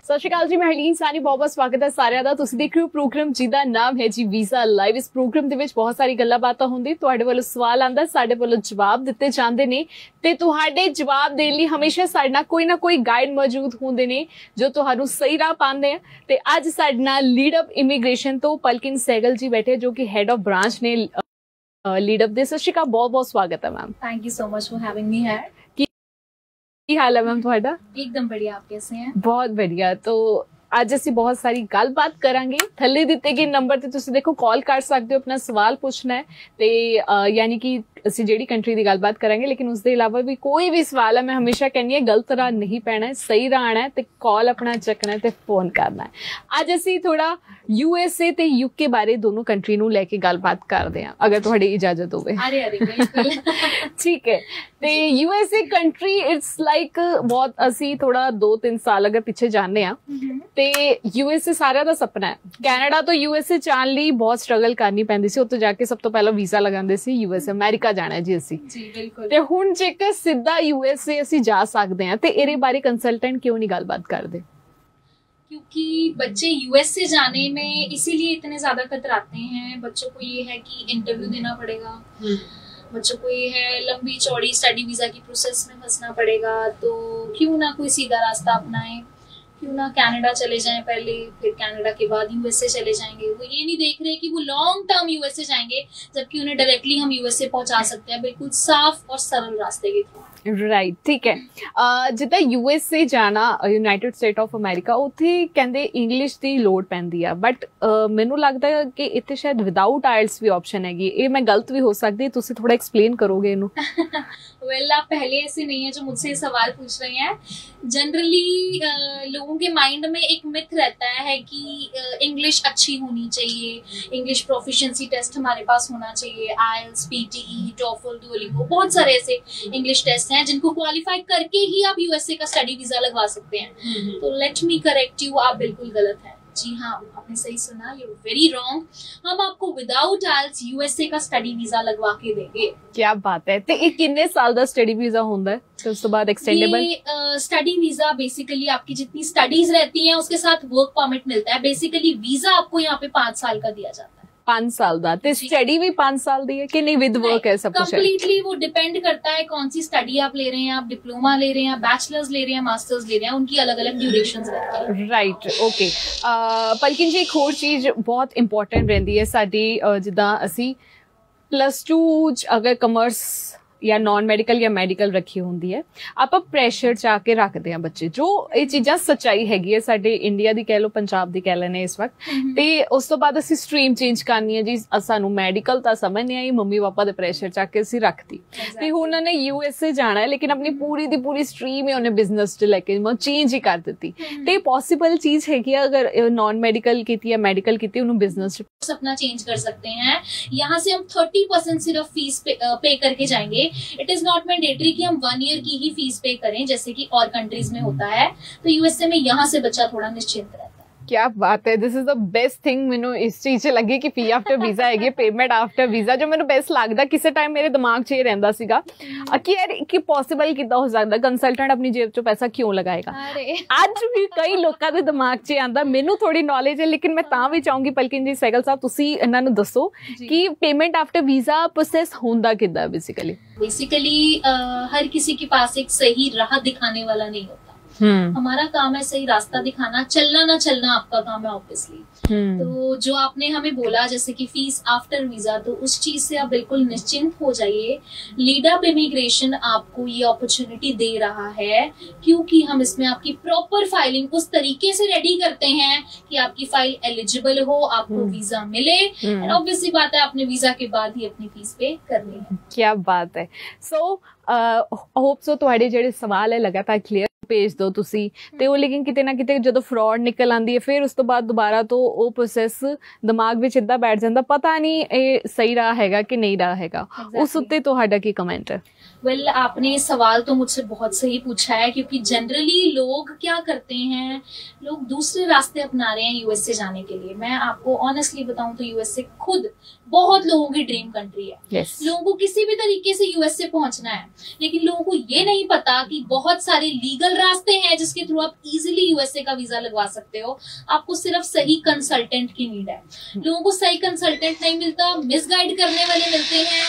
ਸਤਿ ਸ਼੍ਰੀ ਅਕਾਲ ਜੀ, ਮੈਂ ਹਰਲੀਨ ਸਾਨੀ, ਬਹੁਤ ਬਹੁਤ ਸਵਾਗਤ ਹੈ ਸਾਰਿਆਂ ਦਾ। ਤੁਸੀਂ ਦੇਖ ਰਹੇ ਹੋ ਪ੍ਰੋਗਰਾਮ ਜਿਹਦਾ ਨਾਮ ਹੈ ਜੀ ਵੀਜ਼ਾ ਲਾਈਵ। ਇਸ ਪ੍ਰੋਗਰਾਮ ਦੇ ਵਿੱਚ ਬਹੁਤ ਸਾਰੀ ਗੱਲਾਂ ਬਾਤਾਂ ਹੁੰਦੀ, ਤੁਹਾਡੇ ਵੱਲੋਂ ਸਵਾਲ ਆਂਦਾ, ਸਾਡੇ ਵੱਲੋਂ ਜਵਾਬ ਦਿੱਤੇ ਜਾਂਦੇ ਨੇ ਤੇ ਤੁਹਾਡੇ ਜਵਾਬ ਦੇਣ ਲਈ ਹਮੇਸ਼ਾ ਸਾਡੇ ਨਾਲ ਕੋਈ ਨਾ ਕੋਈ ਗਾਈਡ ਮੌਜੂਦ ਹੁੰਦੇ ਨੇ ਜੋ ਤੁਹਾਨੂੰ ਸਹੀ ਰਾਹ ਪਾਉਂਦੇ ਆ। ਤੇ ਅੱਜ ਸਾਡੇ ਨਾਲ ਲੀਡ ਅਪ ਇਮੀਗ੍ਰੇਸ਼ਨ ਤੋਂ ਪਲਕਿਨ ਸਹਿਗਲ ਜੀ ਬੈਠੇ ਜੋ ਕਿ ਹੈਡ ਆਫ ब्रांच ने लीड अप दे। सत श्री अकाल, बहुत बहुत स्वागत है ma'am. Thank you so much for having me here. की हाल है मैम ਤੁਹਾਡਾ? एकदम बढ़िया, आप कैसे हैं? बहुत बढ़िया। तो ਅੱਜ ਅਸੀਂ ਬਹੁਤ ਸਾਰੀ ਗੱਲਬਾਤ ਕਰਾਂਗੇ। ਥੱਲੇ ਦਿੱਤੇ ਗਏ ਨੰਬਰ ਤੇ ਤੁਸੀਂ ਦੇਖੋ ਕਾਲ ਕਰ ਸਕਦੇ ਹੋ, ਆਪਣਾ ਸਵਾਲ ਪੁੱਛਣਾ ਹੈ ਤੇ ਯਾਨੀ ਕਿ ਅਸੀਂ ਜਿਹੜੀ ਕੰਟਰੀ ਦੀ ਗੱਲਬਾਤ ਕਰਾਂਗੇ, ਲੇਕਿਨ ਉਸ ਦੇ ਇਲਾਵਾ ਵੀ ਕੋਈ ਵੀ ਸਵਾਲ ਹੈ, ਮੈਂ ਹਮੇਸ਼ਾ ਕਹਿੰਦੀ ਹਾਂ ਗਲਤ ਰਾਹ ਨਹੀਂ ਪੈਣਾ, ਸਹੀ ਰਾਹ ਆਣਾ ਤੇ ਕਾਲ ਆਪਣਾ ਚੱਕਣਾ ਤੇ ਫੋਨ ਕਰਨਾ ਹੈ। ਅੱਜ ਅਸੀਂ ਥੋੜਾ USA ਤੇ UK ਬਾਰੇ ਦੋਨੋਂ ਕੰਟਰੀ ਨੂੰ ਲੈ ਕੇ ਗੱਲਬਾਤ ਕਰਦੇ ਹਾਂ, ਅਗਰ ਤੁਹਾਡੀ ਇਜਾਜ਼ਤ ਹੋਵੇ। अरे अरे बिल्कुल। ठीक है। ਤੇ USA ਕੰਟਰੀ ਇਟਸ ਲਾਈਕ ਬਹੁਤ ਅਸੀਂ ਥੋੜਾ 2-3 ਸਾਲ ਅਗਰ ਪਿੱਛੇ ਜਾਂਦੇ ਆ ਤੇ USA ਸਾਰਿਆਂ ਦਾ ਸੁਪਨਾ ਹੈ। ਕੈਨੇਡਾ ਤੋਂ USA ਜਾਣ ਲਈ ਬਹੁਤ ਸਟਰਗਲ ਕਰਨੀ ਪੈਂਦੀ ਸੀ, ਉੱਥੇ ਜਾ ਕੇ ਸਭ ਤੋਂ ਪਹਿਲਾਂ ਵੀਜ਼ਾ ਲਗਾਉਂਦੇ ਸੀ USA ਅਮਰੀਕਾ ਜਾਣਾ ਜੀ ਅਸੀਂ। जी बिल्कुल। ਤੇ ਹੁਣ ਜੇਕਰ ਸਿੱਧਾ USA ਅਸੀਂ ਜਾ ਸਕਦੇ ਹਾਂ ਤੇ ਇਹਦੇ ਬਾਰੇ ਕੰਸਲਟੈਂਟ क्यों नहीं ਗੱਲਬਾत ਕਰਦੇ? क्योंकि बच्चे यूएस से जाने में इसीलिए इतने ज्यादा कतराते हैं। बच्चों को ये है कि इंटरव्यू देना पड़ेगा, बच्चों को ये है लंबी चौड़ी स्टडी वीजा की प्रोसेस में फंसना पड़ेगा, तो क्यों ना कोई सीधा रास्ता अपनाएं, क्यों ना कनाडा चले जाएं पहले, फिर कनाडा के बाद यूएसए चले जाएंगे। वो ये नहीं देख रहे कि वो लॉन्ग टर्म यूएसए जाएंगे, जबकि उन्हें डायरेक्टली हम यूएसए पहुंचा सकते हैं बिल्कुल साफ और सरल रास्ते के थ्रू। ਰਾਈਟ, ਠੀਕ ਹੈ। ਜਿੱਦਾਂ USA ਜਾਣਾ ਯੂਨਾਈਟਿਡ ਸਟੇਟ ਆਫ ਅਮਰੀਕਾ, ਉੱਥੇ ਕਹਿੰਦੇ ਇੰਗਲਿਸ਼ ਦੀ ਲੋੜ ਪੈਂਦੀ ਆ, ਬਟ ਮੈਨੂੰ ਲੱਗਦਾ ਕਿ ਇੱਥੇ ਸ਼ਾਇਦ ਵਿਦਾਊਟ ਆਇਲਸ ਵੀ ਆਪਸ਼ਨ ਹੈਗੀ। ਇਹ ਮੈਂ ਗਲਤ ਵੀ ਹੋ ਸਕਦੀ, ਤੁਸੀਂ ਥੋੜਾ ਐਕਸਪਲੇਨ ਕਰੋਗੇ ਇਹਨੂੰ? वेल आप पहले ऐसे नहीं है जो मुझसे सवाल पूछ रहे हैं। जनरली लोगों के माइंड में एक मिथ रहता है कि इंग्लिश अच्छी होनी चाहिए, इंग्लिश प्रोफिशिएंसी टेस्ट हमारे पास होना चाहिए, IELTS, PTE, TOEFL, दुओलिंगो, बहुत सारे ऐसे इंग्लिश टेस्ट हैं जिनको क्वालिफाई करके ही आप USA का स्टडी वीजा लगवा सकते हैं। तो लेट मी करेक्ट यू, आप बिल्कुल गलत हैं। जी हाँ, आपने सही सुना, यू वेरी रॉन्ग। हम आपको विदाउट IELTS USA का स्टडी वीजा लगवा के देंगे। क्या बात है। ਤੇ ਇਹ ਕਿੰਨੇ ਸਾਲ ਦਾ ਸਟੱਡੀ ਵੀਜ਼ਾ ਹੁੰਦਾ ਹੈ ਤੇ ਉਸ ਤੋਂ ਬਾਅਦ ਐਕਸਟੈਂਡੇਬਲ? ये स्टडी वीजा बेसिकली आपकी जितनी स्टडीज रहती हैं उसके साथ वर्क परमिट मिलता है। बेसिकली वीजा आपको यहाँ पे 5 साल का दिया जाता है। 5 साल ਦਾ ਤੇ ਸਟੱਡੀ ਵੀ 5 ਸਾਲ ਦੀ ਹੈ कि नहीं? विद वर्क है सब कुछ? कंप्लीटली वो डिपेंड करता है कौन सी स्टडी आप ले रहे हैं, आप डिप्लोमा ले रहे हैं, बैचलर्स ले रहे हैं, मास्टर्स ले रहे हैं, उनकी अलग अलग ड्यूरेशंस रहती है। Right, okay. ਪਲਕਿਨ ਜੀ, ਇੱਕ ਹੋਰ ਚੀਜ਼ ਬਹੁਤ ਇੰਪੋਰਟੈਂਟ ਰਹਿੰਦੀ ਹੈ ਸਾਡੀ, ਜਿੱਦਾਂ ਅਸੀਂ +2 ਅਗਰ ਕਮਰਸ ਜਾਂ ਨਾਨ ਮੈਡੀਕਲ ਜਾਂ ਮੈਡੀਕਲ ਰੱਖੀ ਹੁੰਦੀ ਹੈ, ਆਪਾਂ ਪ੍ਰੈਸ਼ਰ ਚ ਆ ਕੇ ਰੱਖਦੇ ਹਾਂ ਬੱਚੇ, ਜੋ ਇਹ ਚੀਜ਼ਾਂ ਸੱਚਾਈ ਹੈਗੀ ਹੈ ਸਾਡੇ ਇੰਡੀਆ ਦੀ, ਕਹਿ ਲਓ ਪੰਜਾਬ ਦੀ ਕਹਿ ਲੈਣੇ ਇਸ ਵਕਤ। ਤੇ ਉਸ ਤੋਂ ਬਾਅਦ ਅਸੀਂ ਸਟਰੀਮ ਚੇਂਜ ਕਰਨੀ ਹੈ ਜੀ, ਸਾਨੂੰ ਮੈਡੀਕਲ ਤਾਂ ਸਮਝ ਨਹੀਂ ਆਈ, ਮੰਮੀ ਪਾਪਾ ਦੇ ਪ੍ਰੈਸ਼ਰ ਚ ਆ ਕੇ ਅਸੀਂ ਰੱਖਤੀ। ਤੇ ਹੁਣ ਉਹਨੇ USA ਜਾਣਾ ਹੈ, ਲੇਕਿਨ ਆਪਣੀ ਪੂਰੀ ਦੀ ਪੂਰੀ ਸਟਰੀਮ ਹੀ ਉਹਨੇ ਬਿਜ਼ਨਸ ਚ ਲੈ ਕੇ ਚੇਂਜ ਹੀ ਕਰ ਦਿੱਤੀ। ਤੇ ਪੋਸੀਬਲ ਚੀਜ਼ ਹੈਗੀ ਆ, ਅਗਰ ਨਾਨ ਮੈਡੀਕਲ ਕੀਤੀ ਜਾਂ ਮੈਡੀਕਲ ਕੀਤੀ, ਉਹਨੂੰ ਬਿਜ਼ਨਸ ਚ अपना चेंज कर सकते हैं। यहाँ से हम 30% सिर्फ फीस पे करके जाएंगे। इट इज नॉट मैंडेटरी कि हम 1 ईयर की ही फीस पे करें जैसे कि और कंट्रीज में होता है। तो USA में यहाँ से बच्चा थोड़ा निश्चिंत रहता है। क्या बात है, this is the best thing. ਮੈਨੂੰ ਇਸ ਚੀਜ਼ 'ਚ ਲੱਗੇ ਕਿ ਫੀ ਆਫਟਰ ਵੀਜ਼ਾ ਹੈਗੀ, ਪੇਮੈਂਟ ਆਫਟਰ ਵੀਜ਼ਾ, ਜੋ ਮੈਨੂੰ ਬੈਸਟ ਲੱਗਦਾ। ਕਿਸੇ ਟਾਈਮ ਮੇਰੇ ਦਿਮਾਗ 'ਚ ਇਹ ਰਹਿੰਦਾ ਸੀਗਾ ਕਿ ਯਾਰ ਕਿ ਪੋਸੀਬਲ ਕਿੱਦਾਂ ਹੋ ਸਕਦਾ, ਕੰਸਲਟੈਂਟ ਆਪਣੀ ਜੇਬ 'ਚੋਂ ਪੈਸਾ ਕਿਉਂ ਲਗਾਏਗਾ। ਅੱਜ ਵੀ ਕਈ ਲੋਕਾਂ ਦੇ ਦਿਮਾਗ 'ਚ ਆਉਂਦਾ, ਮੈਨੂੰ ਥੋੜੀ ਨੌਲੇਜ ਹੈ, ਲੇਕਿਨ ਮੈਂ ਤਾਂ ਵੀ ਚਾਹੂੰਗੀ ਪਲਕਿਨ ਜੀ, ਸਹਿਗਲ ਸਾਹਿਬ, ਤੁਸੀਂ ਇਹਨਾਂ ਨੂੰ ਦੱਸੋ ਕਿ ਪੇਮੈਂਟ ਆਫਟਰ ਵੀਜ਼ਾ ਪ੍ਰੋਸੈਸ ਹੁੰਦਾ ਕਿੱਦਾਂ बेसिकली हर किसी के पास एक सही राह दिखाने वाला नहीं होता। हमारा काम है सही रास्ता दिखाना, चलना ना चलना आपका काम है ऑब्वियसली। तो जो आपने हमें बोला जैसे कि फीस आफ्टर वीजा, तो उस चीज से आप बिल्कुल निश्चिंत हो जाइए। लीड अप इमिग्रेशन आपको ये अपॉर्चुनिटी दे रहा है क्योंकि हम इसमें आपकी प्रॉपर फाइलिंग उस तरीके से रेडी करते हैं कि आपकी फाइल एलिजिबल हो, आपको वीजा मिले। एंड ऑब्वियसली बात है आपने वीजा के बाद ही अपनी फीस पे करनी है। क्या बात है। सो होप सो ਤੁਹਾਡੇ ਜਿਹੜੇ ਸਵਾਲ ਹੈ ਲਗਾਤਾਰ ਕਲੀਅਰ ਭੇਜ ਦਿਓ ਤੁਸੀਂ। ਤੇ ਉਹ ਲੇਕਿਨ ਕਿਤੇ ਨਾ ਕਿਤੇ ਜਦੋਂ ਫਰਾਡ ਨਿਕਲ ਆਉਂਦੀ ਹੈ, ਫਿਰ ਉਸ ਤੋਂ ਬਾਅਦ ਦੁਬਾਰਾ ਤੋਂ ਉਹ ਪ੍ਰੋਸੈਸ ਦਿਮਾਗ ਵਿੱਚ ਇੱਦਾਂ ਬੈਠ ਜਾਂਦਾ, ਪਤਾ ਨਹੀਂ ਇਹ ਸਹੀ ਰਾਹ ਹੈਗਾ ਕਿ ਨਹੀਂ ਰਾਹ ਹੈਗਾ। ਉਸ ਉੱਤੇ ਤੁਹਾਡਾ ਕੀ ਕਮੈਂਟ ਹੈ? वेल आपने सवाल तो मुझसे बहुत सही पूछा है, क्योंकि जनरली लोग क्या करते हैं, लोग दूसरे रास्ते अपना रहे हैं यूएसए जाने के लिए। मैं आपको ऑनेस्टली बताऊं तो यूएसए खुद बहुत लोगों की ड्रीम कंट्री है। लोगों को किसी भी तरीके से यूएसए पहुंचना है, लेकिन लोगों को ये नहीं पता कि बहुत सारे लीगल सरल रास्ते हैं जिसके थ्रू आप इजीली यूएसए का वीजा लगवा सकते हो। आपको सिर्फ सही कंसल्टेंट की नीड है। लोगों को सही कंसल्टेंट नहीं मिलता, मिसगाइड करने वाले मिलते हैं,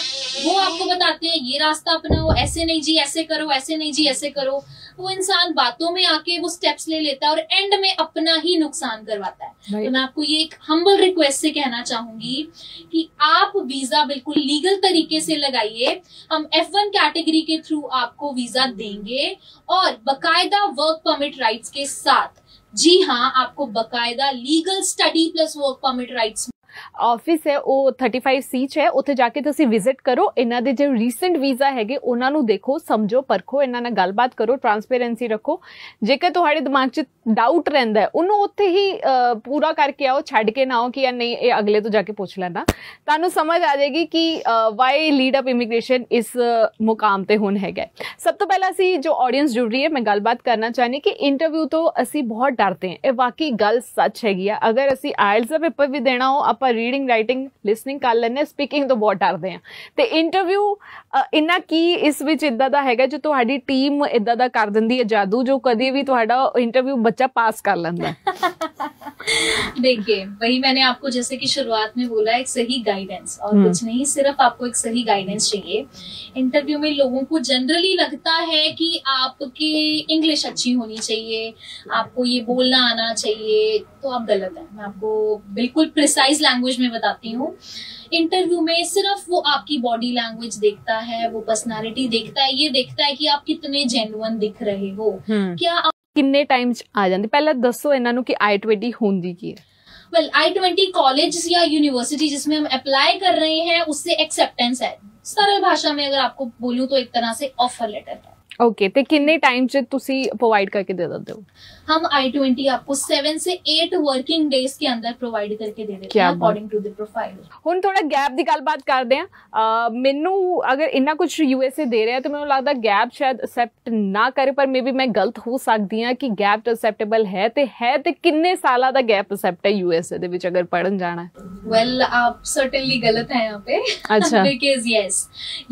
वो आपको बताते हैं ये रास्ता अपनाओ, ऐसे नहीं जी ऐसे करो, ऐसे नहीं जी ऐसे करो। वो इंसान बातों में आके वो स्टेप्स ले लेता है और एंड में अपना ही नुकसान करवाता है। तो मैं आपको ये एक हम्बल रिक्वेस्ट से कहना चाहूंगी कि आप वीजा बिल्कुल लीगल तरीके से लगाइए। हम F1 कैटेगरी के थ्रू आपको वीजा देंगे और बकायदा वर्क परमिट राइट्स के साथ। जी हाँ, आपको बकायदा legal study plus work permit rights. Office ਹੈ ਉਹ 35 ਸੀ ਹੈ, ਉੱਥੇ ਜਾ ਕੇ ਤੁਸੀਂ ਵਿਜ਼ਿਟ ਕਰੋ, ਇਹਨਾਂ ਦੇ ਜੋ ਰੀਸੈਂਟ ਵੀਜ਼ਾ ਹੈਗੇ ਉਹਨਾਂ ਨੂੰ ਦੇਖੋ, ਸਮਝੋ, ਪਰਖੋ, ਇਹਨਾਂ ਨਾਲ ਗੱਲਬਾਤ ਕਰੋ, ਟਰਾਂਸਪੇਰੈਂਸੀ ਰੱਖੋ। ਜੇਕਰ ਤੁਹਾਡੇ ਦਿਮਾਗ 'ਚ ਡਾਊਟ ਰਹਿੰਦਾ ਹੈ ਉਹਨੂੰ ਉੱਥੇ ਹੀ ਪੂਰਾ ਕਰਕੇ ਆਓ, ਛੱਡ ਕੇ ਨਾ ਆਓ ਕਿ ਯਾਰ ਨਹੀਂ ਇਹ ਅਗਲੇ ਤੋਂ ਜਾ ਕੇ ਪੁੱਛ ਲੈਣਾ। ਤੁਹਾਨੂੰ ਸਮਝ ਆ ਜਾਏਗੀ ਕਿ ਵਾਈ ਲੀਡ ਅਪ ਇਮੀਗ੍ਰੇਸ਼ਨ ਇਸ ਮੁਕਾਮ ਤੇ ਹੁਣ ਹੈਗਾ। ਸਭ ਤੋਂ ਪਹਿਲਾਂ ਅਸੀਂ ਜੋ ਆਡੀਅੰਸ ਜੁੜ ਰਹੀ ਹੈ, ਮੈਂ ਗੱਲਬਾਤ ਕਰਨਾ ਚਾਹੁੰਦੀ ਕਿ ਇੰਟਰਵਿਊ ਤੋਂ ਅਸੀਂ ਬਹੁਤ ਡਰਦੇ ਹਾਂ। ਇਹ ਵਾਕਈ ਗੱਲ ਸੱਚ ਹੈਗੀ ਆ। ਅਗਰ ਅਸੀਂ ਆਇਲਸ ਦਾ ਪੇਪਰ ਵੀ ਦੇਣਾ ਹੋ, ਆਪਾਂ ਰੀਡਿੰਗ ਰਾਈਟਿੰਗ ਲਿਸਨਿੰਗ ਕਰ ਲੈਂਦੇ, ਸਪੀਕਿੰਗ ਤੋਂ ਬਹੁਤ ਡਰਦੇ ਹਾਂ। ਤੇ ਇੰਟਰਵਿਊ ਇੰਨਾ ਕੀ ਇਸ ਵਿੱਚ ਇੱਦਾਂ ਦਾ ਹੈਗਾ ਜੋ ਤੁਹਾਡੀ ਟੀਮ ਇੱਦਾਂ ਦਾ ਕਰ ਦਿੰਦੀ ਹੈ ਜਾਦੂ, ਜੋ ਕਦੇ ਵੀ ਤੁਹਾਡਾ ਇੰਟਰਵਿਊ ਬੱਚਾ पास कर लेंदा है? देखिए, वही मैंने आपको जैसे कि शुरुआत में बोला, एक सही गाइडेंस और कुछ नहीं, सिर्फ आपको एक सही गाइडेंस चाहिए। इंटरव्यू में लोगों को जनरली लगता है कि आपकी इंग्लिश अच्छी होनी चाहिए, आपको ये बोलना आना चाहिए, तो आप गलत है। मैं आपको बिल्कुल प्रिसाइज लैंग्वेज में बताती हूँ। इंटरव्यू में सिर्फ वो आपकी बॉडी लैंग्वेज देखता है, वो पर्सनालिटी देखता है, ये देखता है कि आप कितने जेन्युइन दिख रहे हो। क्या किन्ने टाइम आ जाती? पहले दसो इन्हां नूं कि I-20 होंदी की है? वेल, I-20 कॉलेज या यूनिवर्सिटी जिसमें हम अप्लाई कर रहे हैं उससे एक्सेप्टेंस है। सरल भाषा में अगर आपको बोलूं तो एक तरह से ऑफर लेटर है। ओके, ते किन्ने टाइम च तुसी प्रोवाइड करके दे देते हो? हम I-20 आपको 7 से 8 वर्किंग डेज के अंदर प्रोवाइड करके दे देते हैं अकॉर्डिंग टू द प्रोफाइल। ਹੁਣ ਥੋੜਾ ਗੈਪ ਦੀ ਗੱਲਬਾਤ ਕਰਦੇ ਆ। ਮੈਨੂੰ ਅਗਰ ਇੰਨਾ ਕੁਝ USA ਦੇ ਰਿਹਾ ਤੇ ਮੈਨੂੰ ਲੱਗਦਾ ਗੈਪ ਸ਼ਾਇਦ ਅਸੈਪਟ ਨਾ ਕਰੇ, ਪਰ ਮੇਬੀ ਮੈਂ ਗਲਤ ਹੋ ਸਕਦੀ ਹਾਂ ਕਿ ਗੈਪ ਅਸੈਪਟੇਬਲ ਹੈ ਤੇ ਕਿੰਨੇ ਸਾਲਾਂ ਦਾ ਗੈਪ ਅਸੈਪਟ ਹੈ USA ਦੇ ਵਿੱਚ ਅਗਰ ਪੜਨ ਜਾਣਾ ਹੈ? वेल, आप सर्टेनली गलत हैं यहाँ पे। अच्छा। बिकॉज यस,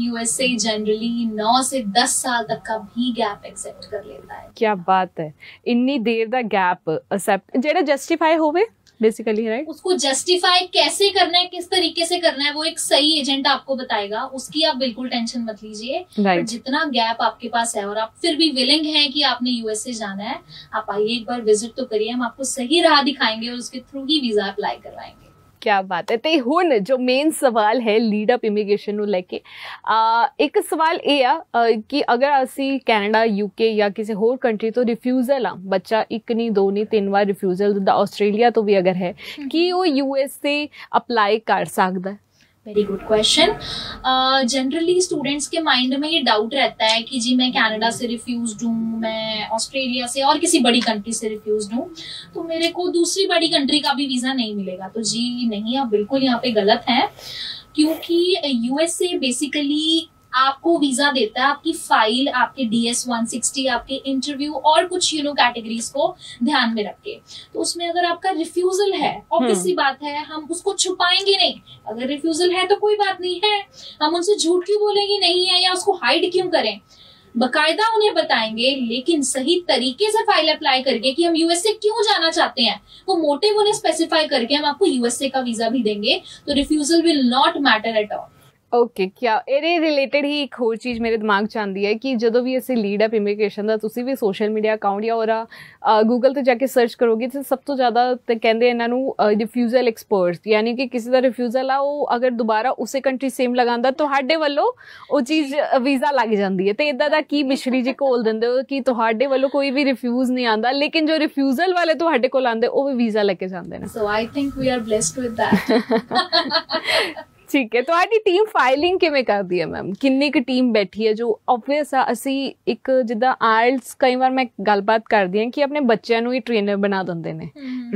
USA जनरली 9 से 10 साल तक का भी गैप एक्सेप्ट कर लेता है। क्या बात है, इन्नी देर दा गैप एक्सेप्ट जेड़ा जस्टिफाई होवे बेसिकली, राइट? उसको जस्टिफाई कैसे करना है, किस तरीके से करना है, वो एक सही एजेंट आपको बताएगा, उसकी आप बिल्कुल टेंशन मत लीजिए। right. जितना गैप आपके पास है और आप फिर भी विलिंग हैं कि आपने USA जाना है, आप आइए, एक बार विजिट तो करिए, हम आपको सही राह दिखाएंगे और उसके थ्रू ही वीजा अप्लाई करवाएंगे। क्या बात है। ते हुण जो मेन सवाल है लीड अप इमीग्रेशन ਨੂੰ ਲੈ ਕੇ, ਇੱਕ ਸਵਾਲ ਇਹ ਆ ਕਿ ਅਗਰ ਅਸੀਂ ਕੈਨੇਡਾ, UK ਜਾਂ ਕਿਸੇ ਹੋਰ ਕੰਟਰੀ ਤੋਂ ਰਿਫਿਊਜ਼ਲ ਆ, ਬੱਚਾ 1 ਨਹੀਂ 2 ਨਹੀਂ 3 ਵਾਰ ਰਿਫਿਊਜ਼ਲ ਦਿੰਦਾ, ਆਸਟ੍ਰੇਲੀਆ ਤੋਂ ਵੀ ਅਗਰ ਹੈ, ਕੀ ਉਹ USA ਅਪਲਾਈ ਕਰ ਸਕਦਾ ਹੈ? Very good question. Generally students के माइंड में ये डाउट रहता है कि जी मैं कनाडा से रिफ्यूज्ड हूँ, मैं ऑस्ट्रेलिया से और किसी बड़ी कंट्री से रिफ्यूज्ड हूँ, तो मेरे को दूसरी बड़ी कंट्री का भी वीजा नहीं मिलेगा। तो जी नहीं, आप बिल्कुल यहाँ पे गलत हैं, क्योंकि USA बेसिकली आपको वीजा देता है आपकी फाइल, आपके DS-160, आपके इंटरव्यू और कुछ कैटेगरीज को ध्यान में रख के। तो उसमें अगर आपका रिफ्यूजल है, ऑब्वियस सी बात है, हम उसको छुपाएंगे नहीं। अगर रिफ्यूजल है तो कोई बात नहीं है, हम उनसे झूठ क्यों बोलेंगे नहीं है, या उसको हाइड क्यों करें, बकायदा उन्हें बताएंगे, लेकिन सही तरीके से फाइल अप्लाई करके कि हम USA क्यों जाना चाहते हैं, वो मोटिव उन्हें स्पेसिफाई करके हम आपको USA का वीजा भी देंगे। तो refusal will not matter at all. Okay, ਕਿਆ ਇਹਦੇ ਰਿਲੇਟਡ ਹੀ ਇੱਕ ਹੋਰ ਚੀਜ਼ ਮੇਰੇ ਦਿਮਾਗ 'ਚ ਆਉਂਦੀ ਹੈ ਕਿ ਜਦੋਂ ਵੀ ਅਸੀਂ ਲੀਡ ਅਪ ਇਮੀਗ੍ਰੇਸ਼ਨ ਦਾ ਤੁਸੀਂ ਵੀ ਸੋਸ਼ਲ ਮੀਡੀਆ ਅਕਾਊਂਟ ਜਾਂ ਉਹਦਾ ਗੂਗਲ 'ਤੇ ਜਾ ਕੇ ਸਰਚ ਕਰੋਗੇ ਤਾਂ ਸਭ ਤੋਂ ਜ਼ਿਆਦਾ ਤੇ ਕਹਿੰਦੇ ਇਹਨਾਂ ਨੂੰ ਰਿਫਿਊਜ਼ਲ ਐਕਸਪਰਟਸ, ਯਾਨੀ ਕਿ ਕਿਸੇ ਦਾ ਰਿਫਿਊਜ਼ਲ ਆ ਉਹ ਅਗਰ ਦੁਬਾਰਾ ਉਸੇ ਕੰਟਰੀ ਸੇਮ ਲਗਾਉਂਦਾ ਤੁਹਾਡੇ ਵੱਲੋਂ ਉਹ ਚੀਜ਼ ਵੀਜ਼ਾ ਲੱਗ ਜਾਂਦੀ ਹੈ। ਤੇ ਇੱਦਾਂ ਦਾ ਕੀ ਮਿਸ਼ਰੀ ਜੀ ਘੋਲ ਦਿੰਦੇ ਹੋ ਕਿ ਤੁਹਾਡੇ ਵੱਲੋਂ ਕੋਈ ਵੀ ਰਿਫਿਊਜ਼ ਨਹੀਂ ਆਉਂਦਾ, ਲੇਕਿਨ ਜੋ ਰਿਫਿਊਜ਼ਲ ਵਾਲੇ ਤੁਹਾਡੇ ਕੋਲ ਆਉਂਦੇ ਉਹ ਵੀ ਵੀਜ਼ਾ ਲੈ ਕੇ ਜਾਂਦੇ ਨੇ? So I think we are blessed with that. ਠੀਕ ਹੈ, ਤੁਹਾਡੀ ਟੀਮ ਫਾਈਲਿੰਗ ਕਿਵੇਂ ਕਰਦੀ ਹੈ ਮੈਮ? ਕਿੰਨੀ ਕੁ ਟੀਮ ਬੈਠੀ ਹੈ? ਜੋ ਆਬਵੀਅਸ ਆ, ਅਸੀਂ ਇੱਕ ਜਿੱਦਾਂ ਆਇਲਸ ਕਈ ਵਾਰ ਮੈਂ ਗੱਲਬਾਤ ਕਰਦੀ ਹਾਂ ਕਿ ਆਪਣੇ ਬੱਚਿਆਂ ਨੂੰ ਹੀ ਟ੍ਰੇਨਰ ਬਣਾ ਦਿੰਦੇ ਨੇ,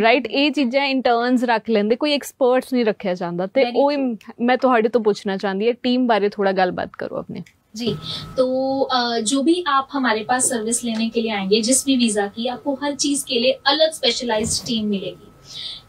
ਰਾਈਟ? ਇਹ ਚੀਜ਼ਾਂ ਇੰਟਰਨਸ ਰੱਖ ਲੈਂਦੇ, ਕੋਈ ਐਕਸਪਰਟਸ ਨਹੀਂ ਰੱਖਿਆ ਜਾਂਦਾ। ਤੇ ਉਹ ਮੈਂ ਤੁਹਾਡੇ ਤੋਂ ਪੁੱਛਣਾ ਚਾਹੁੰਦੀ ਹਾਂ, ਟੀਮ ਬਾਰੇ ਥੋੜਾ ਗੱਲਬਾਤ ਕਰੋ ਆਪਣੇ। जी, तो जो भी आप हमारे पास सर्विस लेने के लिए आएंगे, जिस भी वीजा की, आपको हर चीज के लिए अलग स्पेशलाइज्ड टीम मिलेगी।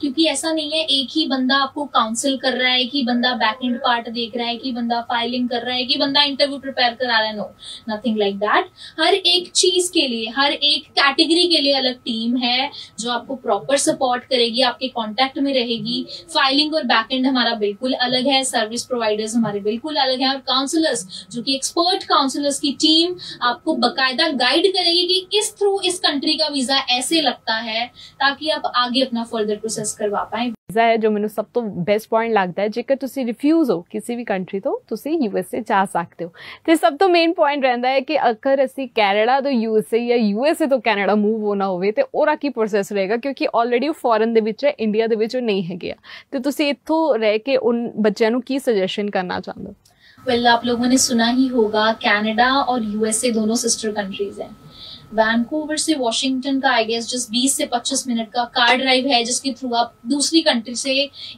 क्योंकि ऐसा नहीं है एक ही बंदा आपको काउंसिल कर रहा है, एक ही बंदा बैक एंड पार्ट देख रहा है, एक ही बंदा फाइलिंग कर रहा है, एक ही बंदा इंटरव्यू प्रिपेयर करा रहा है। No, nothing like that. हर एक चीज के लिए, हर एक कैटेगरी के लिए अलग टीम है जो आपको प्रॉपर सपोर्ट करेगी, आपके कॉन्टेक्ट में रहेगी। फाइलिंग और बैक एंड हमारा बिल्कुल अलग है, सर्विस प्रोवाइडर्स हमारे बिल्कुल अलग है, और काउंसलर्स जो कि एक्सपर्ट काउंसलर्स की टीम आपको बकायदा गाइड करेगी कि इस थ्रू इस कंट्री का वीजा ऐसे लगता है, ताकि आप आगे अपना फर्दर प्रोसेस करवा पाए। वीजा है जो ਮੈਨੂੰ ਸਭ ਤੋਂ ਬੈਸਟ ਪੁਆਇੰਟ ਲੱਗਦਾ ਹੈ, ਜੇਕਰ ਤੁਸੀਂ ਰਿਫਿਊਜ਼ ਹੋ ਕਿਸੇ ਵੀ ਕੰਟਰੀ ਤੋਂ, ਤੁਸੀਂ USA ਜਾ ਸਕਦੇ ਹੋ। ਤੇ ਸਭ ਤੋਂ ਮੇਨ ਪੁਆਇੰਟ ਰਹਿੰਦਾ ਹੈ ਕਿ ਅਗਰ ਅਸੀਂ ਕੈਨੇਡਾ ਤੋਂ USA ਜਾਂ USA ਤੋਂ ਕੈਨੇਡਾ ਮੂਵ ਹੋਣਾ ਹੋਵੇ ਤੇ ਉਹਦਾ ਕੀ ਪ੍ਰੋਸੈਸ ਰਹੇਗਾ, ਕਿਉਂਕਿ ਆਲਰੇਡੀ ਉਹ ਫੋਰਨ ਦੇ ਵਿੱਚ ਹੈ, ਇੰਡੀਆ ਦੇ ਵਿੱਚ ਉਹ ਨਹੀਂ ਹੈਗੇ ਆ। ਤੇ ਤੁਸੀਂ ਇੱਥੋਂ ਰਹਿ ਕੇ ਉਨ ਬੱਚਿਆਂ ਨੂੰ ਕੀ ਸੁਜੈਸ਼ਨ ਕਰਨਾ ਚਾਹੁੰਦੇ ਹੋ? वेल, आप लोगों ने सुना ही होगा, कनाडा और USA दोनों सिस्टर कंट्रीज हैं। वैंकूवर से वॉशिंगटन का आई गेस जस्ट 20 से 25 मिनट का कार ड्राइव है, जिसके थ्रू आप दूसरी कंट्री से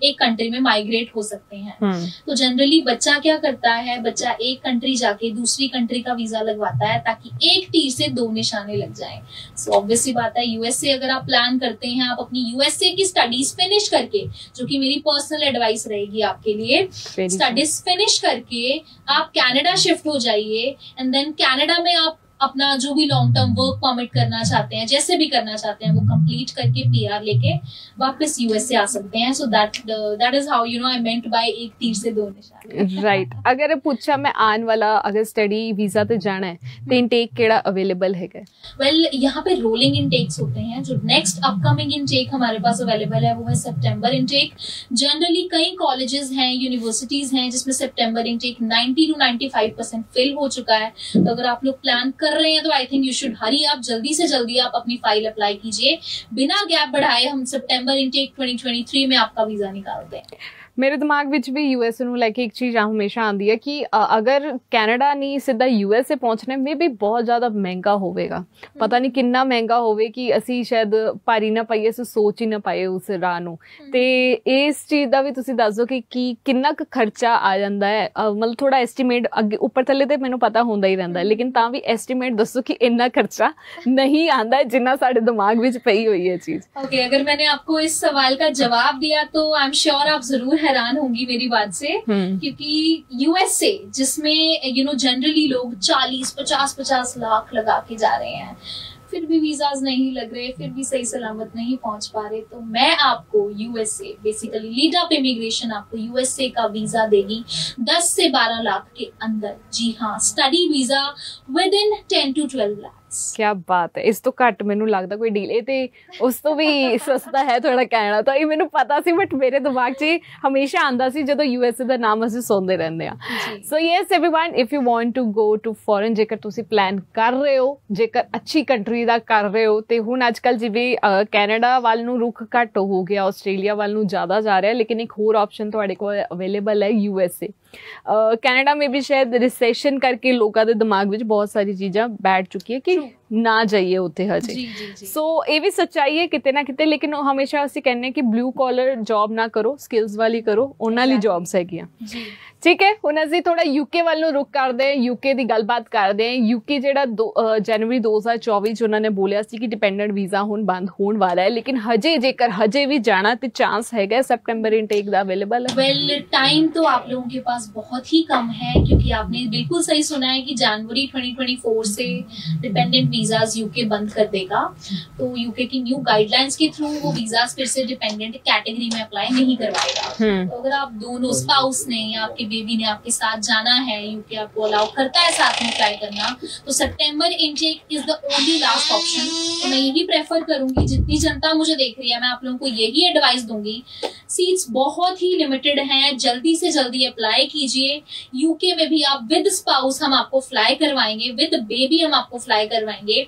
एक कंट्री में माइग्रेट हो सकते हैं। तो जनरली बच्चा क्या करता है, बच्चा एक कंट्री जाके दूसरी कंट्री का वीजा लगवाता है ताकि एक तीर से दो निशाने लग जाएं। सो ऑब्वियस सी बात है, यूएसए अगर आप प्लान करते हैं, आप अपनी यूएसए की स्टडीज फिनिश करके, जो कि मेरी पर्सनल एडवाइस रहेगी आपके लिए, स्टडीज फिनिश करके आप कनाडा शिफ्ट हो जाइए, एंड देन कनाडा में आप अपना जो भी लॉन्ग टर्म वर्क परमिट करना चाहते हैं, जैसे भी करना चाहते हैं, वो कंप्लीट करके PR लेके वापस USA आ सकते हैं। So that is how I meant by एक तीर से दो निशाने। राइट। अगर पूछा मैं आने वाला अगर स्टडी वीजा ते जाना है तो इनटेक केड़ा अवेलेबल है? वेल, यहाँ पे रोलिंग इनटेक्स होते हैं। जो नेक्स्ट अपकमिंग इनटेक हमारे पास अवेलेबल है वो है सितंबर इनटेक। जनरली कई कॉलेजेस हैं, यूनिवर्सिटीज हैं जिसमें सितंबर इनटेक 90 to 95% फिल हो चुका है। तो अगर आप लोग प्लान कर रहे हैं तो I think you should hurry up, जल्दी से जल्दी आप अपनी फाइल अप्लाई कीजिए। बिना गैप बढ़ाए हम सितंबर इनटेक 2023 में आपका वीजा निकालते हैं। मेरे दिमाग विच भी USA ਨੂੰ ਲੈ ਕੇ ਇੱਕ ਚੀਜ਼ ਹਮੇਸ਼ਾ ਆਉਂਦੀ ਹੈ ਕਿ ਅਗਰ ਕੈਨੇਡਾ ਨਹੀਂ ਸਿੱਧਾ USA ਪਹੁੰਚਣਾ ਮੇ ਵੀ ਬਹੁਤ ਜ਼ਿਆਦਾ ਮਹਿੰਗਾ ਹੋਵੇਗਾ। ਪਤਾ ਨਹੀਂ ਕਿੰਨਾ ਮਹਿੰਗਾ ਹੋਵੇ ਕਿ ਅਸੀਂ ਸ਼ਾਇਦ ਭਾਰੀ ਨਾ ਪਾਈਏ, ਅਸੀਂ ਸੋਚ ਹੀ ਨਾ ਪਾਏ ਉਸ ਰਾਹ ਨੂੰ। ਤੇ ਇਸ ਚੀਜ਼ ਦਾ ਵੀ ਤੁਸੀਂ ਦੱਸ ਦਿਓ ਕਿ ਕਿੰਨਾ ਕੁ ਖਰਚਾ ਆ ਜਾਂਦਾ ਹੈ, ਮਤਲਬ ਥੋੜਾ ਐਸਟੀਮੇਟ ਅੱਗੇ ਉੱਪਰ ਥੱਲੇ ਤੇ ਮੈਨੂੰ ਪਤਾ ਹੁੰਦਾ ਹੀ ਰਹਿੰਦਾ, ਲੇਕਿਨ ਤਾਂ ਵੀ ਐਸਟੀਮੇਟ ਦੱਸੋ ਕਿ ਇੰਨਾ ਖਰਚਾ नहीं आंदा है जितना साढ़े दिमाग में पई हुई है चीज। ओके, अगर मैंने आपको इस सवाल का जवाब दिया तो आई एम श्योर आप जरूर हैरान होंगी मेरी बात से, क्योंकि USA जिसमें जनरली लोग 40-50 लाख लगा के जा रहे हैं, फिर भी वीजाज नहीं लग रहे, फिर भी सही सलामत नहीं पहुंच पा रहे, तो मैं आपको USA basically lead up immigration आपको USA का वीजा देगी 10 से 12 लाख के अंदर। जी हाँ, study visa with in 10 to 12 lakh. क्या बात है, इस तो घट मैनू लगता कोई डील ते उस तो भी सस्ता है थोड़ा कनाडा। तो ये मैनू पता सी, बट मेरे दिमाग च हमेशा आंदा सी जदों USA दा नाम असीं सुनदे रहंदे आ। So yes everyone, if you want to go to foreign, जेकर तुसीं प्लान कर रहे हो, जेकर अच्छी कंट्री दा कर रहे हो, ते हुण अजकल जिवें कैनेडा वाल नू रुख घट हो गया, आस्ट्रेलिया वाल नू ज़्यादा जा रहा है, लेकिन एक होर ऑप्शन तुहाडे कोल अवेलेबल है USA। कनाडा में भी शायद रिसेशन करके लोगों के दिमाग में बहुत सारी चीज़ां बैठ चुकी है कि ना जाइए उत्थे हजे। सो ये भी सच्चाई है किते ना किते, लेकिन हमेशा असीं कहने कि ब्लू कॉलर जॉब ना करो, स्किल्स वाली करो, उन्हां लई जॉब्स हैगियां। ठीक है, हुण असीं थोड़ा UK वाल नूं रुख करदे हां, UK दी गलबात करदे हां। UK जिहड़ा जनवरी 2024 च उन्होंने बोलिया सी कि डिपेंडेंट वीज़ा हुण बंद होने वाला है, लेकिन जेकर हजे भी जाना तो चांस हैगा सितंबर इनटेक दा अवेलेबल है। वेल, टाइम तो आप लोगों के पास बहुत ही कम है, क्योंकि आपने बिल्कुल सही सुना है कि जनवरी 2024 से डिपेंडेंट वीजाज UK बंद कर देगा। तो UK की न्यू गाइडलाइंस के थ्रू वो वीजाज फिर से डिपेंडेंट कैटेगरी में अप्लाई नहीं करवाएगा। तो अगर आप दोनों स्पाउस ने या आपके बेबी ने आपके साथ जाना है, UK आपको अलाउ करता है साथ में अप्लाई करना, तो September intake is the only last option. तो मैं यही प्रेफर करूंगी, जितनी जनता मुझे देख रही है मैं आप लोगों को यही एडवाइस दूंगी, सीट्स बहुत ही लिमिटेड हैं, जल्दी से जल्दी अप्लाई कीजिए। UK में भी आप विद स्पाउस हम आपको फ्लाई करवाएंगे, विद बेबी हम आपको फ्लाई करवाएंगे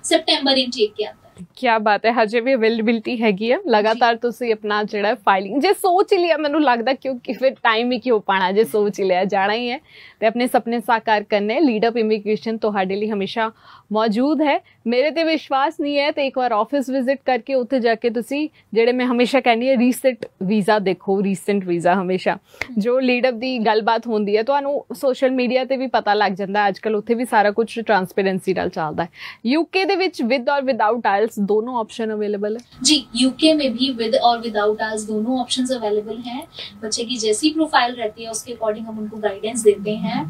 सितंबर इनटेक के अंदर। क्या बात है, हजे भी अवेलेबिलिटी हैगी है लगातार। तुसी अपना जिहड़ा फाइलिंग जे सोच ही लिया, मैनू लगदा क्योंकि फिर टाइम ही क्यों पाना, जे सोच ही लिया जाना ही है तो अपने सपने साकार करने। लीड अप इमिग्रेशन तुहाडे लई हमेशा मौजूद है। मेरे ते विश्वास नहीं है तो एक बार ऑफिस विजिट करके उत्थे जाके तुसी जिहड़े मैं हमेशा कहनी है रीसेंट वीज़ा देखो, रीसेंट वीज़ा हमेशा जो लीड अप दी गलबात होंदी है तुहानू सोशल मीडिया ते भी पता लग जाता है। अजकल उत्थे भी सारा कुछ ट्रांसपेरेंसी नाल चलदा है। UK दे विच विद और विदाउट आइल्स दोनों ऑप्शन अवेलेबल है? जी, यूके में भी विद और विदाउट आइल्स दोनों ऑप्शंस अवेलेबल हैं। बच्चे की जैसी प्रोफाइल रहती है उसके अकॉर्डिंग हम उनको गाइडेंस देते हैं।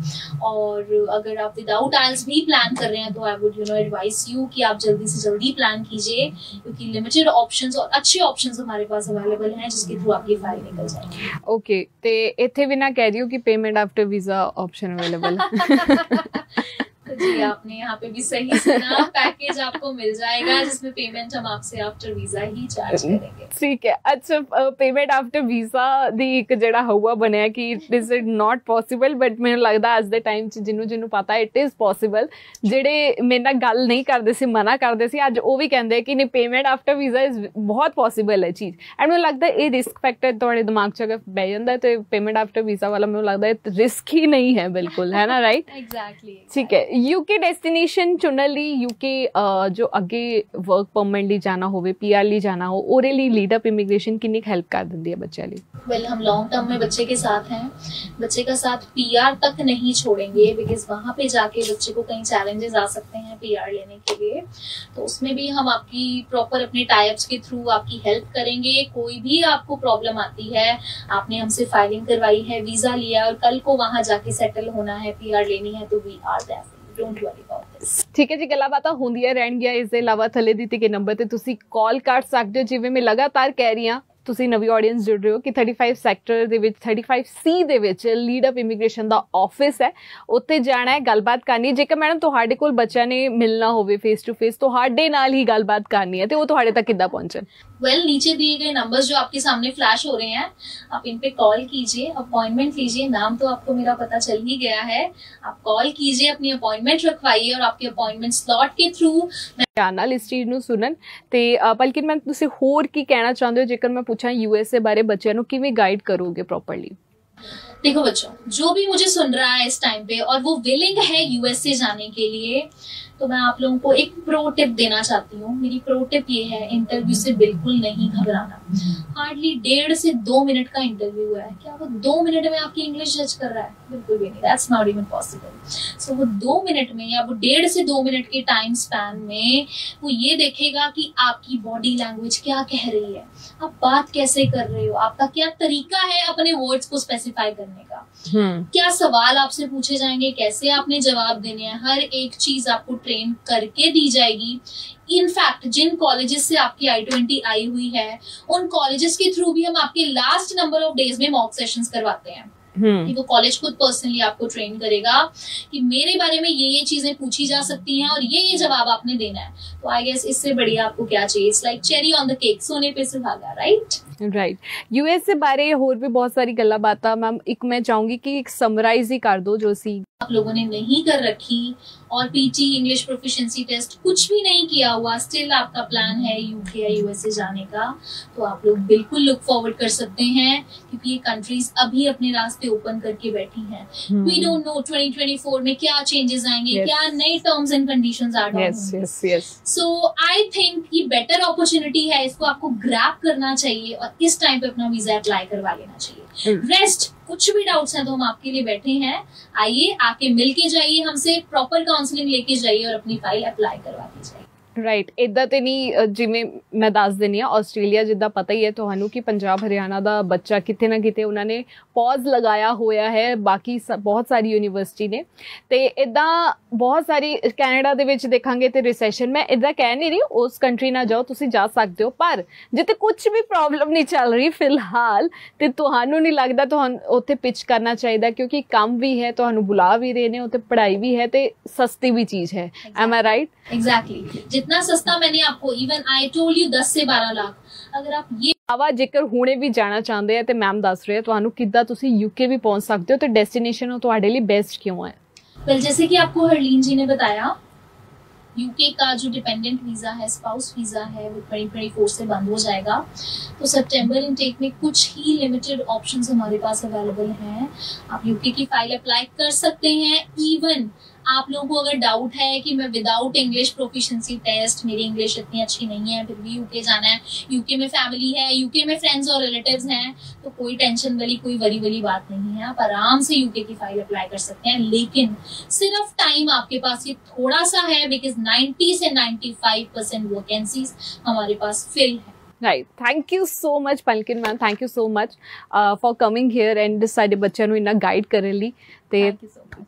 और अगर आप विदाउट आइल्स भी प्लान कर रहे हैं तो आई वुड एडवाइस यू कि आप जल्दी से जल्दी प्लान कीजिए, क्योंकि लिमिटेड ऑप्शंस और अच्छे ऑप्शंस हमारे पास अवेलेबल हैं जिसके थ्रू आपकी फाइल निकल जाएगी। ओके, ते इथे भी ना कह रही हो कि payment after visa option available है? जी, आपने यहाँ पे भी सही सुना। पैकेज आपको मिल जाएगा जिसमें पेमेंट हम आपसे आफ्टर वीजा ही चार्ज करेंगे। ठीक है। अच्छा, पेमेंट आफ्टर वीजा दी एक ਜਿਹੜਾ ਹਊਆ ਬਣਿਆ ਕਿ it is not possible, but ਮੈਨੂੰ ਲੱਗਦਾ ਅੱਜ ਦੇ ਟਾਈਮ 'ਚ ਜਿਹਨੂੰ ਪਤਾ ਇਟ ਇਜ਼ ਪੋਸੀਬਲ। ਜਿਹੜੇ ਮੇਰੇ ਨਾਲ ਗੱਲ ਨਹੀਂ ਕਰਦੇ ਸੀ, ਮਨਾ ਕਰਦੇ ਸੀ, ਅੱਜ ਉਹ ਵੀ ਕਹਿੰਦੇ ਕਿ ਨਹੀਂ ਪੇਮੈਂਟ ਆਫਟਰ ਵੀਜ਼ਾ ਇਜ਼ ਬਹੁਤ ਪੋਸੀਬਲ ਹੈ ਚੀਜ਼। ਐਂਡ ਮੈਨੂੰ ਲੱਗਦਾ ਇਹ ਰਿਸਕ ਫੈਕਟਰ ਤੁਹਾਡੇ ਦਿਮਾਗ 'ਚ ਅਗਰ ਬਹਿ ਜਾਂਦਾ ਤੇ ਪੇਮੈਂਟ ਆਫਟਰ ਵੀਜ਼ਾ ਵਾਲਾ ਮੈਨੂੰ ਲੱਗਦਾ ਇਹ ਰਿਸਕ ਹੀ ਨਹੀਂ ਹੈ ਬਿਲਕੁਲ, ਹੈ ਨਾ? Right, exactly. ਠੀਕ ਹੈ। यूके डेस्टिनेशन चुनने ਲਈ यूके जो ਅੱਗੇ वर्क परमिट ਲਈ जाना होवे, PR ਲਈ जाना हो, ਉਹਦੇ ਲਈ लीड अप इमिग्रेशन कितनी हेल्प कर देती है बच्चे ਲਈ? वेल, हम लॉन्ग टर्म में बच्चे के साथ हैं। बच्चे का साथ PR तक नहीं छोड़ेंगे, बिकॉज वहाँ पे जाके बच्चे को कई चैलेंजेस आ सकते हैं PR लेने के लिए। तो उसमें भी हम आपकी प्रॉपर अपने टाइप्स के थ्रू आपकी हेल्प करेंगे। कोई भी आपको प्रॉब्लम आती है, आपने हमसे फाइलिंग करवाई है, वीजा लिया और कल को वहाँ जाके सेटल होना है, PR लेनी है, तो we are there. Don't worry about this. ठीक है जी, ਗੱਲਾਂ ਬਾਤਾਂ ਹੁੰਦੀਆਂ ਰਹਿਣਗੀਆਂ। ਇਸ ਦੇ ਇਲਾਵਾ ਥੱਲੇ ਦਿੱਤੇ ਗਏ ਨੰਬਰ ਤੇ ਤੁਸੀਂ ਕਾਲ ਕਰ ਸਕਦੇ ਹੋ। ਜਿਵੇਂ ਮੈਂ ਲਗਾਤਾਰ ਕਹਿ ਰਹੀ ਹਾਂ, ਤੁਸੀਂ ਨਵੀਂ ਆਡੀਅנס ਜੁੜ ਰਹੇ ਹੋ ਕਿ 35 ਸੈਕਟਰ ਦੇ ਵਿੱਚ 35C ਦੇ ਵਿੱਚ ਲੀਡ ਅਪ ਇਮੀਗ੍ਰੇਸ਼ਨ ਦਾ ਆਫਿਸ ਹੈ, ਉੱਥੇ ਜਾਣਾ ਹੈ, ਗੱਲਬਾਤ ਕਰਨੀ ਹੈ। ਜੇਕਰ ਮੈਡਮ ਤੁਹਾਡੇ ਕੋਲ ਬੱਚਿਆਂ ਨੇ ਮਿਲਣਾ ਹੋਵੇ फेस टू फेस, ਤੁਹਾਡੇ ਨਾਲ ਹੀ ਗੱਲਬਾत ਕਰਨੀ है, तो वो ਤੁਹਾਡੇ तक किद्दां पहुंचन? वेल, नीचे दिए गए नंबर्स जो आपके सामने फ्लैश हो रहे हैं, आप इन पे कॉल कीजिए, अपॉइंटमेंट लीजिए। नाम तो आपको मेरा पता चल ही गया है। आप कॉल कीजिए, अपनी अपॉइंटमेंट रखवाइए और आपके अपॉइंटमेंट स्लॉट के थ्रू ਧਿਆਨ ਨਾਲ ਇਸ ਚੀਜ਼ ਨੂੰ ਸੁਣਨ। ਤੇ ਬਲਕਿ ਮੈਂ ਤੁਸੀਂ ਹੋਰ ਕੀ ਕਹਿਣਾ ਚਾਹੁੰਦੇ ਹੋ ਜੇਕਰ ਮੈਂ ਪੁੱਛਾਂ USA ਬਾਰੇ, ਬੱਚਿਆਂ ਨੂੰ ਕਿਵੇਂ ਗਾਈਡ ਕਰੋਗੇ ਪ੍ਰੋਪਰਲੀ? देखो बच्चों, जो भी मुझे सुन रहा है इस टाइम पे और वो विलिंग है USA जाने के लिए, तो मैं आप लोगों को एक प्रो टिप देना चाहती हूँ। मेरी प्रो टिप ये है, इंटरव्यू से बिल्कुल नहीं घबराना। हार्डली 1.5 से 2 मिनट का इंटरव्यू है, क्या वो 2 मिनट में आपकी इंग्लिश जज कर रहा है? बिल्कुल भी नहीं, दैट्स नॉट इवन पॉसिबल। सो वो 2 मिनट में या वो 1.5 से 2 मिनट के टाइम स्पैन में वो ये देखेगा कि आपकी बॉडी लैंग्वेज क्या कह रही है, आप बात कैसे कर रहे हो, आपका क्या तरीका है अपने वर्ड्स को स्पेसिफाई करने का, क्या सवाल आपसे पूछे जाएंगे, कैसे आपने जवाब देने हैं, हर एक चीज आपको ट्रेन करके दी जाएगी। इनफैक्ट जिन कॉलेजेस से आपकी I-20 आई हुई है, उन कॉलेजेस के थ्रू भी हम आपके लास्ट नंबर ऑफ डेज में मॉक सेशंस करवाते हैं। कि वो कॉलेज खुद पर्सनली आपको ट्रेन करेगा कि मेरे बारे में ये चीजें पूछी जा सकती हैं और ये जवाब आपने देना है। तो आई गेस इससे बढ़िया आपको क्या चाहिए? It's like cherry on the cake, सोने पे सुहागा, राइट। USA बारे होर भी बहुत सारी गल्लां बातां मैम, एक मैं चाहूंगी कि एक समराइज ही कर दो जो सी आप लोगों ने नहीं कर रखी और PT इंग्लिश प्रोफिशिएंसी टेस्ट कुछ भी नहीं किया हुआ, स्टिल आपका प्लान है UK या USA जाने का, तो आप लोग बिल्कुल लुक फॉरवर्ड कर सकते हैं, क्योंकि ये कंट्रीज अभी अपने रास्ते ओपन करके बैठी हैं। वी डोंट नो 2024 में क्या चेंजेस आएंगे, क्या नए टर्म्स एंड कंडीशंस ऐड होंगे। सो आई थिंक ये बेटर अपॉर्चुनिटी है, इसको आपको ग्रैब करना चाहिए और इस टाइम पे अपना वीजा अप्लाई करवा लेना चाहिए। रेस्ट कुछ भी डाउट्स हैं तो हम आपके लिए बैठे हैं, आइए आके मिल के जाइए हमसे, प्रॉपर काउंसलिंग लेके जाइए और अपनी फाइल अप्लाई करवा के जाइए। ਰਾਈਟ, ਇੱਦਾਂ ਤੇ ਨਹੀਂ ਜਿਵੇਂ ਮੈਂ ਦੱਸ ਦਿੰਦੀ ਹਾਂ, ਆਸਟ੍ਰੇਲੀਆ ਜਿੱਦਾਂ ਪਤਾ ਹੀ ਹੈ ਤੁਹਾਨੂੰ ਕਿ ਪੰਜਾਬ ਹਰਿਆਣਾ ਦਾ ਬੱਚਾ ਕਿਤੇ ਨਾ ਕਿਤੇ ਉਹਨਾਂ ਨੇ ਪੌਜ਼ ਲਗਾਇਆ ਹੋਇਆ ਹੈ, ਬਾਕੀ ਬਹੁਤ ਸਾਰੀ ਯੂਨੀਵਰਸਿਟੀ ਨੇ। ਤੇ ਇੱਦਾਂ ਬਹੁਤ ਸਾਰੀ ਕੈਨੇਡਾ ਦੇ ਵਿੱਚ ਦੇਖਾਂਗੇ ਤੇ ਰਿਸੈਸ਼ਨ, ਮੈਂ ਇੱਦਾਂ ਕਹਿ ਨਹੀਂ ਰਹੀ ਉਸ ਕੰਟਰੀ ਨਾ ਜਾਓ, ਤੁਸੀਂ ਜਾ ਸਕਦੇ ਹੋ, ਪਰ ਜਿੱਥੇ ਕੁਝ ਵੀ ਪ੍ਰੋਬਲਮ ਨਹੀਂ ਚੱਲ ਰਹੀ ਫਿਲਹਾਲ ਤੇ ਤੁਹਾਨੂੰ ਨਹੀਂ ਲੱਗਦਾ ਤੁਹਾਨੂੰ ਉੱਥੇ ਪਿਚ ਕਰਨਾ ਚਾਹੀਦਾ, ਕਿਉਂਕਿ ਕੰਮ ਵੀ ਹੈ, ਤੁਹਾਨੂੰ ਬੁਲਾ ਵੀ ਰਹੇ ਨੇ, ਉੱਥੇ ਪੜ੍ਹਾਈ ਵੀ ਹੈ ਤੇ ਸਸਤੀ भी चीज है। Am I right? Exactly. जितना सस्ता मैंने आपको, even I told you 10 से 12 लाख, अगर आप ये ਆਵਾ ਜੇਕਰ ਹੁਣੇ ਵੀ ਜਾਣਾ ਚਾਹੁੰਦੇ ਆ ਤੇ ਮੈਮ ਦੱਸ ਰਹੇ ਆ ਤੁਹਾਨੂੰ ਕਿੱਦਾਂ ਤੁਸੀਂ UK ਵੀ ਪਹੁੰਚ ਸਕਦੇ ਹੋ ਤੇ ਡੈਸਟੀਨੇਸ਼ਨ ਉਹ ਤੁਹਾਡੇ ਲਈ बेस्ट क्यों है? वेल, जैसे कि आपको हरलीन जी ने बताया, UK का जो डिपेंडेंट वीजा है, स्पाउस वीजा है, वो 2024 से बंद हो जाएगा। तो सितंबर इनटेक में कुछ ही लिमिटेड ऑप्शंस हमारे पास अवेलेबल हैं। आप UK की फाइल अप्लाई कर सकते हैं। इवन आप लोगों को अगर डाउट है कि मैं विदाउट इंग्लिश प्रोफिशिएंसी टेस्ट, मेरी इंग्लिश इतनी अच्छी नहीं है फिर भी यूके जाना है, यूके में फैमिली है, यूके में फ्रेंड्स और रिलेटिव्स हैं, तो कोई टेंशन वाली कोई वरी वाली बात नहीं है। आप आराम से यूके की फाइल अप्लाई कर सकते हैं, लेकिन सिर्फ टाइम आपके पास ये थोड़ा सा है, बिकॉज 90 से 95% वैकेंसीज हमारे पास फिल है। Right. Thank you so much, Palkin ma'am. Thank you so much for coming here and ਸਾਡੇ ਬੱਚਿਆਂ ਨੂੰ ਇੰਨਾ ਗਾਈਡ ਕਰਨ ਲਈ ਤੇ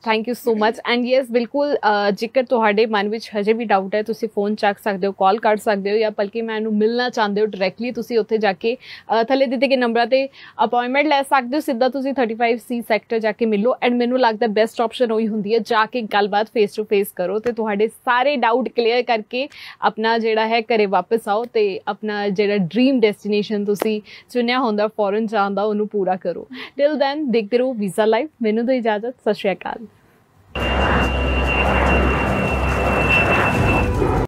thank you so much. And yes ਬਿਲਕੁਲ ਜੇਕਰ ਤੁਹਾਡੇ ਮਨ ਵਿੱਚ ਹਜੇ ਵੀ ਡਾਊਟ ਹੈ ਤੁਸੀਂ ਫੋਨ ਚੱਕ ਸਕਦੇ ਹੋ, ਕਾਲ ਕਰ ਸਕਦੇ ਹੋ, ਜਾਂ ਪਲਕਿਨ ਮੈਮ ਨੂੰ ਮਿਲਣਾ ਚਾਹੁੰਦੇ ਹੋ ਡਾਇਰੈਕਟਲੀ ਤੁਸੀਂ ਉੱਥੇ ਜਾ ਕੇ ਥੱਲੇ ਦਿੱਤੇ ਗਏ ਨੰਬਰਾਂ ਤੇ ਅਪਾਇੰਟਮੈਂਟ ਲੈ ਸਕਦੇ ਹੋ, ਸਿੱਧਾ ਤੁਸੀਂ 35C ਸੈਕਟਰ ਜਾ ਕੇ ਮਿਲੋ। ਐਂਡ ਮੈਨੂੰ ਲੱਗਦਾ ਬੈਸਟ ਆਪਸ਼ਨ ਉਹੀ ਹੁੰਦੀ ਹੈ, ਜਾ ਕੇ ਗੱਲਬਾਤ ਫੇਸ ਟੂ ਫੇਸ ਕਰੋ ਤੇ ਤੁਹਾਡੇ ਸਾਰੇ ਡਾਊਟ ਕਲੀਅਰ ਕਰਕੇ ਆਪਣਾ ਜਿਹੜਾ ਹੈ ਘਰੇ ਵਾਪਸ ਆਓ ਤੇ ਆਪਣਾ ਜਿਹੜਾ ड्रीम डेस्टिनेशन तुसी चुनिया होंदा फॉरेन जान दा ओनू पूरा करो। टिल दैन देखते रहो वीज़ा लाइफ। मैनू तो इजाजत, सत श्री अकाल।